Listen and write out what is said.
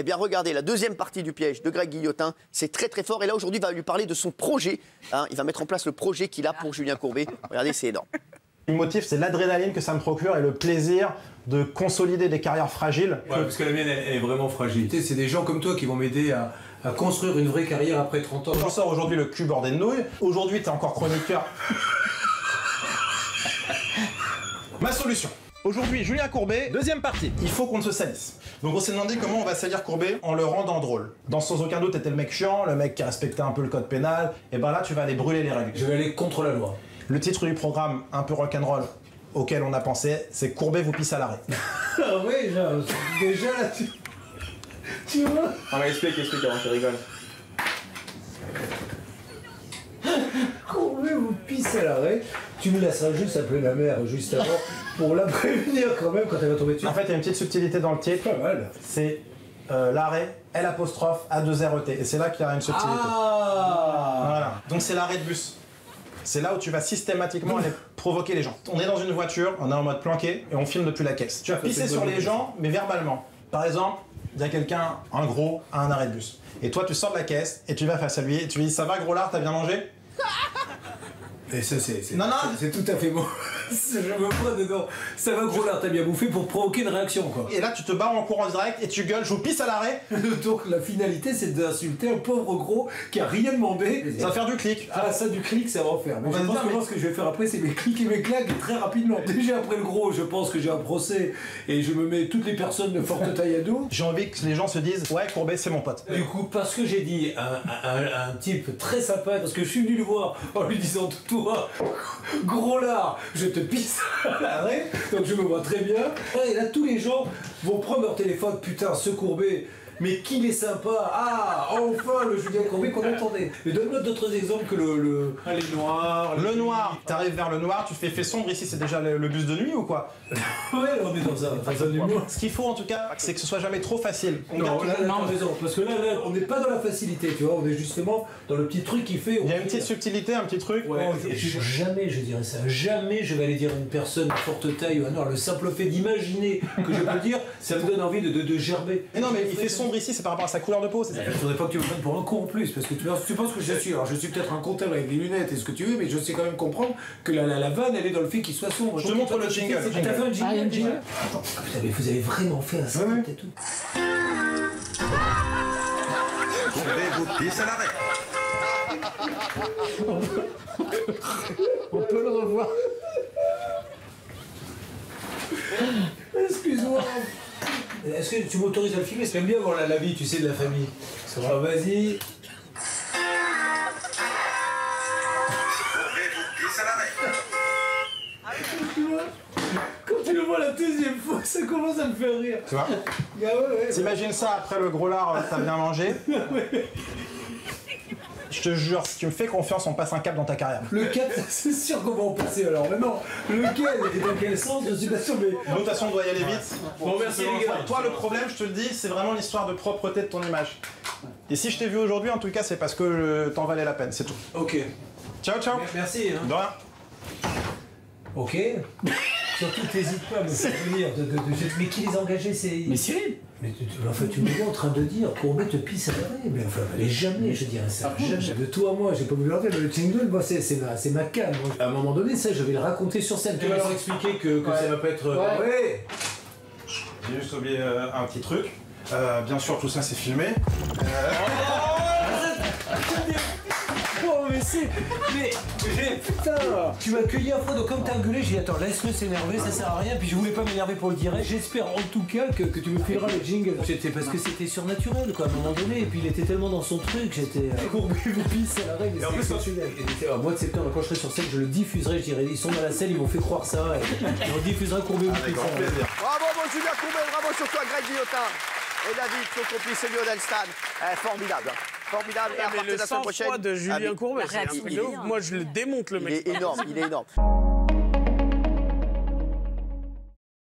Eh bien, regardez, la deuxième partie du piège de Greg Guillotin, c'est très très fort. Et là, aujourd'hui, il va lui parler de son projet. Hein, il va mettre en place le projet qu'il a pour Julien Courbet. Regardez, c'est énorme. Le motif, c'est l'adrénaline que ça me procure et le plaisir de consolider des carrières fragiles. Ouais, parce que la mienne, elle est vraiment fragile. Tu sais, c'est des gens comme toi qui vont m'aider à construire une vraie carrière après 30 ans. Je sors aujourd'hui le cul bordé de nouilles. Aujourd'hui, t'es encore chroniqueur. Ma solution. Aujourd'hui, Julien Courbet, deuxième partie. Il faut qu'on ne se salisse. Donc on s'est demandé comment on va salir Courbet en le rendant drôle. Dans Sans aucun doute, t'étais le mec chiant, le mec qui respectait un peu le code pénal. Et ben là, tu vas aller brûler les règles. Je vais aller contre la loi. Le titre du programme, un peu rock'n'roll, auquel on a pensé, c'est Courbet vous pisse à l'arrêt. Ah oui, déjà là, tu vois. Non mais explique avant, je rigole. Courbet vous pisse à l'arrêt. Tu me laisseras juste appeler la mère juste avant pour la prévenir quand même quand elle va tomber dessus. En fait, il y a une petite subtilité dans le titre. Pas mal. C'est l'arrêt, L', A2RET. Et c'est là qu'il y a une subtilité. Ah. Voilà. Donc c'est l'arrêt de bus. C'est là où tu vas systématiquement aller provoquer les gens. On est dans une voiture, on est en mode planqué et on filme depuis la caisse. Tu vas pisser sur les gens, mais verbalement. Par exemple, il y a quelqu'un, un gros, à un arrêt de bus. Et toi, tu sors de la caisse et tu vas face à lui et tu lui dis « Ça va, gros lard, t'as bien mangé ?» Et ça, c'est Non, non. C'est tout à fait bon. Je me prends dedans. Ça va, gros lard, t'as bien bouffé pour provoquer une réaction, quoi. Et là, tu te barres en courant direct et tu gueules « Je vous pisse à l'arrêt !» Donc la finalité, c'est d'insulter un pauvre gros qui a rien demandé. Ça va faire du clic. Ah, ça, du clic, ça va en faire. Mais je pense que moi, ce que je vais faire après, c'est mes clics et mes claques très rapidement. Déjà après le gros, je pense que j'ai un procès et je me mets toutes les personnes de forte taille à dos. J'ai envie que les gens se disent « Ouais, Courbet, c'est mon pote. » Du coup, parce que j'ai dit un type très sympa, parce que je suis venu le voir en lui disant « Toi, gros lard, je te pisse à l'arrêt », donc je me vois très bien. Et là, tous les gens vont prendre leur téléphone, putain, ce Courbet, mais qu'il est sympa, ah, enfin le Julien Courbet qu'on attendait. Mais donne-moi d'autres exemples que les noirs. Le noir, t'arrives vers le noir, tu fais sombre ici, c'est déjà le bus de nuit ou quoi? Ouais, on est dans un humour. Ce qu'il faut en tout cas, c'est que ce soit jamais trop facile. Non, là, t'as raison, parce que là, on n'est pas dans la facilité, tu vois, on est justement dans le petit truc qui fait... Il y a une petite subtilité, un petit truc. Ouais, jamais je dirais ça, jamais je vais aller dire à une personne de forte taille, non, le simple fait d'imaginer que je peux dire, ça me donne envie de gerber. Mais non, mais il fait sombre ici, c'est par rapport à sa couleur de peau, c'est ça. Il faudrait pas que tu me prennes pour un con en plus, parce que tu penses que je suis, alors je suis peut-être un comptable avec des lunettes et ce que tu veux, mais je sais quand même comprendre que la vanne, elle est dans le fait qu'il soit sombre. Je te montre le jingle. T'as fait un jingle déjà? Attends, putain, mais vous avez vraiment fait un script et tout. Courbet vous pisse à l'arrêt. On peut le revoir. Excuse-moi. Est-ce que tu m'autorises à le filmer? J'aime bien voir la vie, tu sais, de la famille. Ça va, vas-y. Courbet vous pisse à l'arrêt. Quand tu le vois la deuxième fois, ça commence à me faire rire. Tu vois? Ah ouais. T'imagines ça après le gros lard, t'as bien mangé. Je te jure, si tu me fais confiance, on passe un cap dans ta carrière. Le cap, c'est sûr qu'on va en passer alors. Maintenant, lequel et dans quel sens, je suis pas sûr, mais... De toute façon, on doit y aller vite. Bon, merci les gars. Toi, le problème, je te le dis, c'est vraiment l'histoire de propreté de ton image. Et si je t'ai vu aujourd'hui, en tout cas, c'est parce que t'en valais la peine, c'est tout. Ok. Ciao, ciao. Merci. Hein. De rien. Ok. Surtout, t'hésites pas à me faire venir. Mais qui les a engagés, c'est... Mais Cyril. Mais enfin, tu me vois en train de dire Courbet te pisse à l'arrêt. Mais enfin, mais jamais, je dirais ça. Jamais. De toi à moi, j'ai pas voulu l'enlever, mais le jingle, moi, c'est ma cam. À un moment donné, ça, je vais le raconter sur scène. Tu vas leur expliquer que ça va pas être... Ouais. J'ai juste oublié un petit truc. Bien sûr, tout ça, c'est filmé. Oh, mais c'est... Mais... Putain. Tu m'as accueilli un fois, donc comme t'as engueulé, j'ai dit attends, laisse-le s'énerver, ça sert à rien, puis je voulais pas m'énerver pour le direct. J'espère en tout cas que tu me fileras le jingle. C'était parce que c'était surnaturel, quoi, à un moment donné, et puis il était tellement dans son truc, j'étais... Courbet vous pisse à l'arrêt, mais c'est exceptionnel. Au mois de septembre, quand je serai sur scène, je le diffuserai, je dirais, ils sont dans la scène, ils m'ont fait croire ça, et on diffusera Courbet vous pisse à l'arrêt. Bravo, mon Julien Courbet, bravo surtout à Greg Guillotin. Et David, son complice Lionel Stan. Formidable. Formidable. Et à partir de la semaine prochaine. De Julien Courbet, la réactivité, moi je le démonte le mec. Il est énorme, il est énorme.